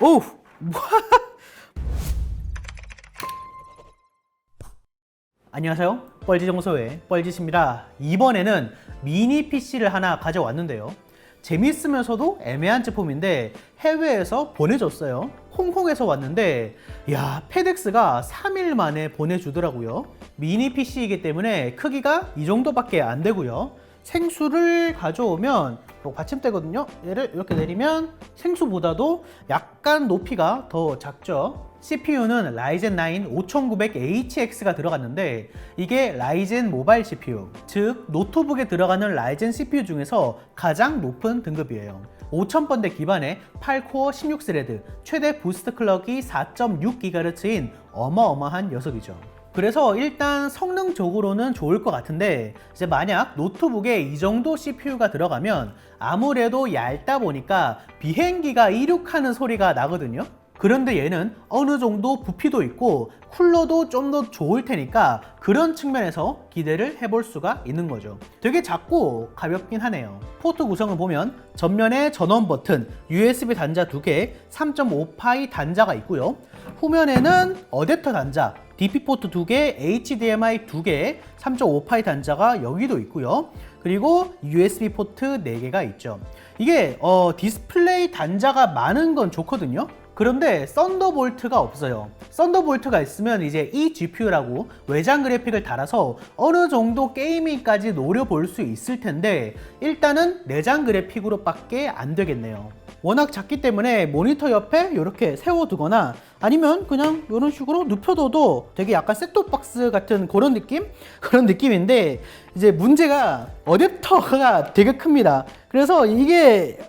오! 안녕하세요. 뻘지정보소의 뻘짓입니다. 이번에는 미니 PC를 하나 가져왔는데요. 재밌으면서도 애매한 제품인데 해외에서 보내줬어요. 홍콩에서 왔는데 야, 페덱스가 3일 만에 보내주더라고요. 미니 PC이기 때문에 크기가 이 정도밖에 안 되고요. 생수를 가져오면 받침대거든요. 얘를 이렇게 내리면 생수보다도 약간 높이가 더 작죠. CPU는 라이젠 9 5900HX가 들어갔는데 이게 라이젠 모바일 CPU, 즉 노트북에 들어가는 라이젠 CPU 중에서 가장 높은 등급이에요. 5000번대 기반의 8코어 16스레드, 최대 부스트 클럭이 4.6GHz인 어마어마한 녀석이죠. 그래서 일단 성능적으로는 좋을 것 같은데 이제 만약 노트북에 이 정도 CPU가 들어가면 아무래도 얇다 보니까 비행기가 이륙하는 소리가 나거든요. 그런데 얘는 어느 정도 부피도 있고 쿨러도 좀 더 좋을 테니까 그런 측면에서 기대를 해볼 수가 있는 거죠. 되게 작고 가볍긴 하네요. 포트 구성을 보면 전면에 전원 버튼, USB 단자 2개, 3.5파이 단자가 있고요. 후면에는 어댑터 단자, DP 포트 2개, HDMI 2개, 3.5파이 단자가 여기도 있고요. 그리고 USB 포트 4개가 있죠. 이게 디스플레이 단자가 많은 건 좋거든요. 그런데 썬더볼트가 없어요. 썬더볼트가 있으면 이제 eGPU라고 외장 그래픽을 달아서 어느 정도 게이밍까지 노려볼 수 있을 텐데 일단은 내장 그래픽으로 밖에 안 되겠네요. 워낙 작기 때문에 모니터 옆에 이렇게 세워두거나 아니면 그냥 이런 식으로 눕혀둬도 되게 약간 셋톱박스 같은 그런 느낌? 그런 느낌인데 이제 문제가 어댑터가 되게 큽니다. 그래서 이게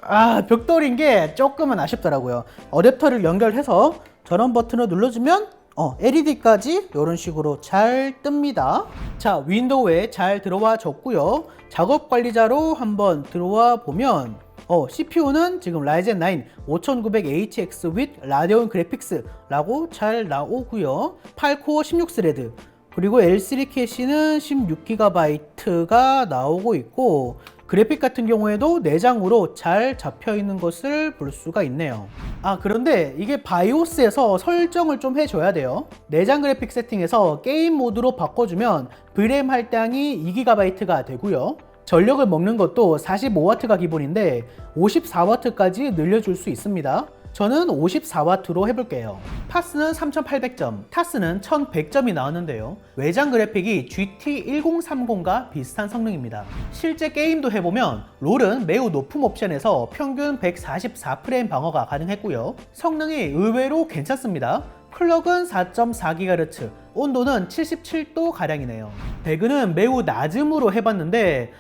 벽돌인 게 조금은 아쉽더라고요. 어댑터를 연결해서 전원 버튼을 눌러주면 LED까지 이런 식으로 잘 뜹니다. 자, 윈도우에 잘 들어와 줬고요. 작업 관리자로 한번 들어와 보면 CPU는 지금 라이젠 9 5900HX with 라데온 그래픽스 라고 잘 나오고요. 8코어 16스레드, 그리고 L3 캐시는 16GB가 나오고 있고 그래픽 같은 경우에도 내장으로 잘 잡혀 있는 것을 볼 수가 있네요. 그런데 이게 바이오스에서 설정을 좀 해줘야 돼요. 내장 그래픽 세팅에서 게임 모드로 바꿔주면 VRAM 할당이 2GB가 되고요. 전력을 먹는 것도 45W가 기본인데 54W까지 늘려줄 수 있습니다. 저는 54W로 해볼게요. 파스는 3800점, 타스는 1100점이 나왔는데요. 외장 그래픽이 GT1030과 비슷한 성능입니다. 실제 게임도 해보면 롤은 매우 높은 옵션에서 평균 144프레임 방어가 가능했고요. 성능이 의외로 괜찮습니다. 클럭은 4.4GHz, 온도는 77도 가량이네요. 배그는 매우 낮음으로 해봤는데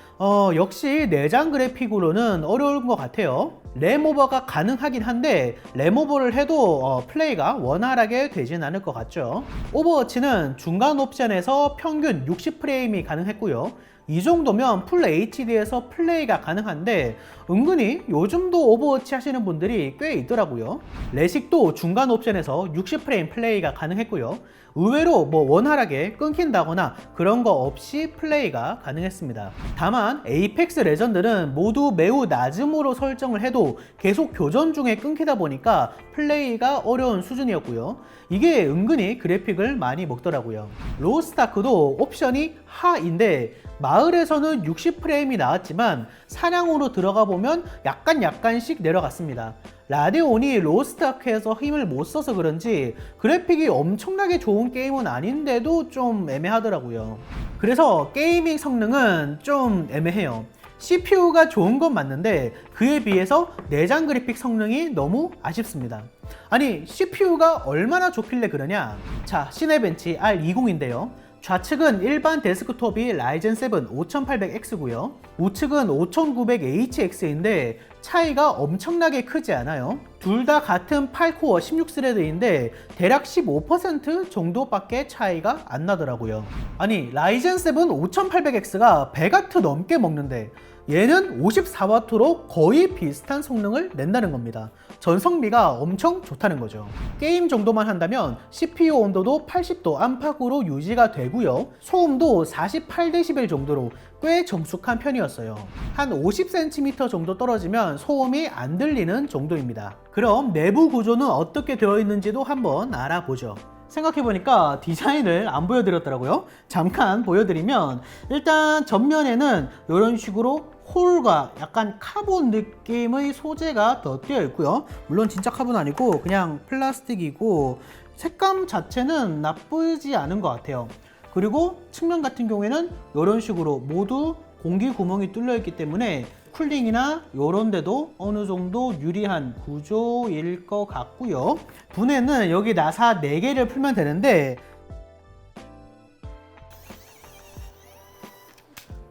역시 내장 그래픽으로는 어려운 것 같아요. 램오버가 가능하긴 한데 램오버를 해도 플레이가 원활하게 되진 않을 것 같죠. 오버워치는 중간 옵션에서 평균 60프레임이 가능했고요. 이 정도면 풀 HD에서 플레이가 가능한데 은근히 요즘도 오버워치 하시는 분들이 꽤 있더라고요. 레식도 중간 옵션에서 60프레임 플레이가 가능했고요. 의외로 원활하게 끊긴다거나 그런 거 없이 플레이가 가능했습니다. 다만 에이펙스 레전드는 모두 매우 낮음으로 설정을 해도 계속 교전 중에 끊기다 보니까 플레이가 어려운 수준이었고요. 이게 은근히 그래픽을 많이 먹더라고요. 로스트아크도 옵션이 하인데 마을에서는 60프레임이 나왔지만 사냥으로 들어가 보면 약간씩 내려갔습니다. 라데온이 로스트아크에서 힘을 못 써서 그런지 그래픽이 엄청나게 좋은 게임은 아닌데도 좀 애매하더라고요. 그래서 게이밍 성능은 좀 애매해요. CPU가 좋은 건 맞는데 그에 비해서 내장 그래픽 성능이 너무 아쉽습니다. 아니, CPU가 얼마나 좋길래 그러냐? 자, 시네벤치 R20인데요. 좌측은 일반 데스크톱이 라이젠 7 5800X고요. 우측은 5900HX인데 차이가 엄청나게 크지 않아요. 둘 다 같은 8코어 16스레드인데 대략 15% 정도밖에 차이가 안 나더라고요. 아니, 라이젠 7 5800X가 100W 넘게 먹는데 얘는 54W로 거의 비슷한 성능을 낸다는 겁니다. 전성비가 엄청 좋다는 거죠. 게임 정도만 한다면 CPU 온도도 80도 안팎으로 유지가 되고요. 소음도 48dB 정도로 꽤 정숙한 편이었어요. 한 50cm 정도 떨어지면 소음이 안 들리는 정도입니다. 그럼 내부 구조는 어떻게 되어 있는지도 한번 알아보죠. 생각해보니까 디자인을 안 보여드렸더라고요. 잠깐 보여드리면, 일단 전면에는 이런 식으로 홀과 약간 카본 느낌의 소재가 덧대어 있고요. 물론 진짜 카본 아니고 그냥 플라스틱이고, 색감 자체는 나쁘지 않은 것 같아요. 그리고 측면 같은 경우에는 이런 식으로 모두 공기 구멍이 뚫려 있기 때문에 쿨링이나 이런 데도 어느 정도 유리한 구조일 것 같고요. 분해는 여기 나사 4개를 풀면 되는데,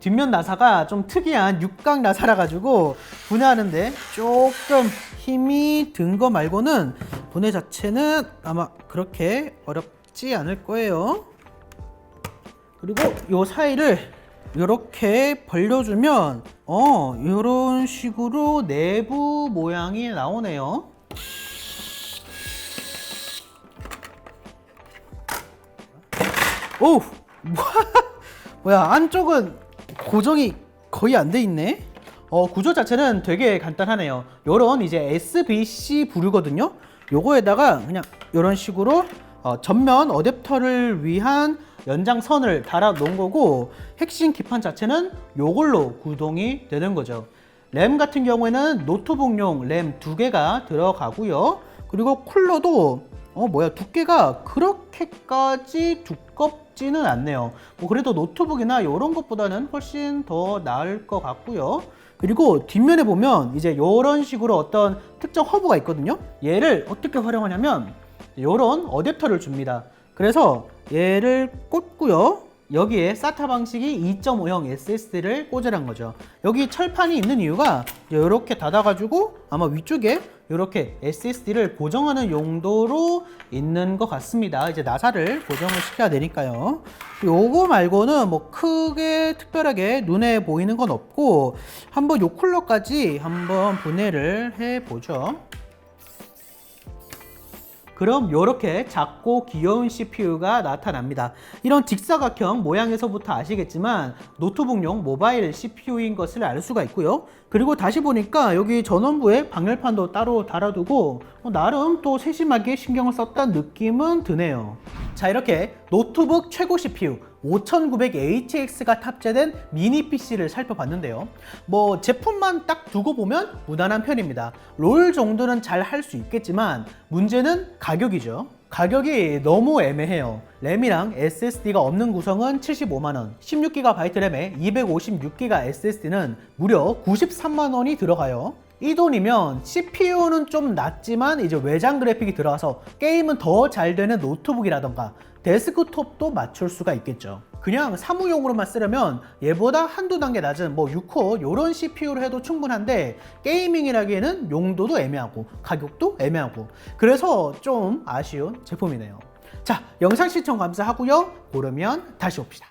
뒷면 나사가 좀 특이한 육각 나사라 가지고 분해하는데 조금 힘이 든 거 말고는 분해 자체는 아마 그렇게 어렵지 않을 거예요. 그리고 요 사이를 이렇게 벌려주면 이런 식으로 내부 모양이 나오네요. 오! 뭐야, 안쪽은 고정이 거의 안 돼 있네. 구조 자체는 되게 간단하네요. 요런 이제 SBC 부류거든요. 요거에다가 그냥 이런 식으로 전면 어댑터를 위한 연장선을 달아 놓은 거고, 핵심 기판 자체는 요걸로 구동이 되는 거죠. 램 같은 경우에는 노트북용 램 2개가 들어가고요. 그리고 쿨러도 두께가 그렇게까지 두껍지는 않네요. 뭐 그래도 노트북이나 이런 것보다는 훨씬 더 나을 것 같고요. 그리고 뒷면에 보면 이제 이런 식으로 어떤 특정 허브가 있거든요. 얘를 어떻게 활용하냐면 이런 어댑터를 줍니다. 그래서 얘를 꽂고요. 여기에 SATA 방식이 2.5형 SSD를 꽂으란 거죠. 여기 철판이 있는 이유가 이렇게 닫아가지고 아마 위쪽에 이렇게 SSD를 고정하는 용도로 있는 것 같습니다. 이제 나사를 고정을 시켜야 되니까요. 요거 말고는 뭐 크게 특별하게 눈에 보이는 건 없고, 한번 요 쿨러까지 한번 분해를 해보죠. 그럼 이렇게 작고 귀여운 CPU가 나타납니다. 이런 직사각형 모양에서부터 아시겠지만 노트북용 모바일 CPU인 것을 알 수가 있고요. 그리고 다시 보니까 여기 전원부에 방열판도 따로 달아두고 나름 또 세심하게 신경을 썼다는 느낌은 드네요. 자, 이렇게 노트북 최고 CPU 5900HX가 탑재된 미니 PC를 살펴봤는데요. 뭐 제품만 딱 두고 보면 무난한 편입니다. 롤 정도는 잘 할 수 있겠지만 문제는 가격이죠. 가격이 너무 애매해요. 램이랑 SSD가 없는 구성은 75만원, 16GB 램에 256GB SSD는 무려 93만원이 들어가요. 이 돈이면 CPU는 좀 낮지만 이제 외장 그래픽이 들어가서 게임은 더 잘 되는 노트북이라던가 데스크톱도 맞출 수가 있겠죠. 그냥 사무용으로만 쓰려면 얘보다 한두 단계 낮은 뭐 6코어 이런 CPU로 해도 충분한데, 게이밍이라기에는 용도도 애매하고 가격도 애매하고, 그래서 좀 아쉬운 제품이네요. 자, 영상 시청 감사하고요. 고르면 다시 옵시다.